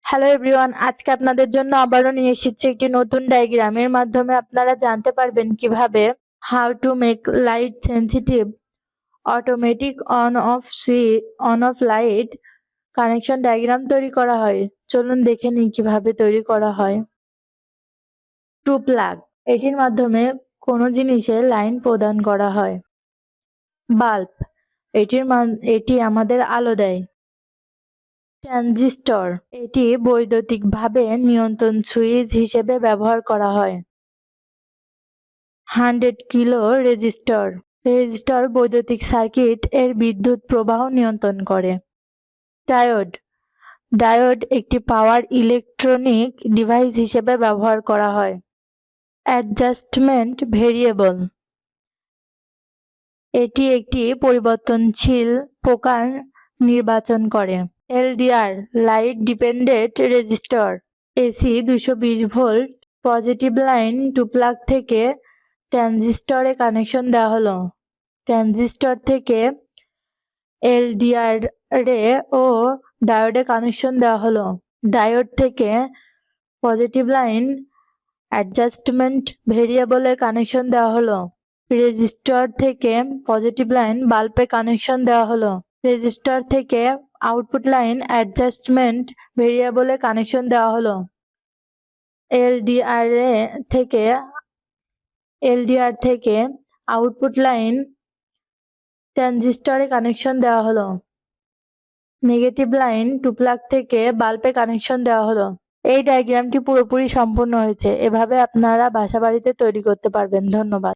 Hello everyone, আজকে আপনাদের জন্য আবারও নিয়ে এসেছি একটি নতুন ডায়াগ্রাম। এর মাধ্যমে আপনারা জানতে পারবেন কিভাবে how to make light sensitive automatic on of light connection diagram তৈরি করা হয়। চলুন দেখে নিই কিভাবে তৈরি করা হয়। টু প্লাগ, এটির মাধ্যমে কোনো জিনিসে লাইন প্রদান করা হয়। বাল্ব, এটি আমাদের আলো দেয়। ট্রানজিস্টর, এটি বৈদ্যুতিকভাবে নিয়ন্ত্রণ সুইচ হিসেবে ব্যবহার করা হয়। 100 কিলো রেজিস্টর, রেজিস্টর বৈদ্যুতিক সার্কিট এর বিদ্যুৎ প্রবাহ নিয়ন্ত্রণ করে। ডায়োড, ডায়োড একটি পাওয়ার ইলেকট্রনিক ডিভাইস হিসেবে ব্যবহার করা হয়। অ্যাডজাস্টমেন্ট ভেরিয়েবল, এটি একটি পরিবর্তনশীল প্রকার নির্বাচন করে। LDR, light dependent resistor, AC 220 volt positive line to plug থেকে ট্রানজিস্টরে কানেকশন দেওয়া হলো। ট্রানজিস্টর থেকে LDR ও ডায়োডে কানেকশন দেওয়া হলো। ডায়োড থেকে পজিটিভ লাইন অ্যাডজাস্টমেন্ট ভেরিয়েবলে কানেকশন দেওয়া হলো। রেজিস্টর থেকে পজিটিভ লাইন বাল্বে কানেকশন দেওয়া হলো। রেজিস্টর থেকে আউটপুট লাইন অ্যাডজাস্টমেন্ট ভেরিয়েবলে কানেকশন দেওয়া হলো। LDR থেকে আউটপুট লাইন ট্রানজিস্টরে কানেকশন দেওয়া হলো। নেগেটিভ লাইন টু প্লাগ থেকে বাল্বে কানেকশন দেওয়া হলো। এই ডায়াগ্রামটি পুরোপুরি সম্পূর্ণ হয়েছে। এভাবে আপনারা বাসাবাড়িতে তৈরি করতে পারবেন। ধন্যবাদ।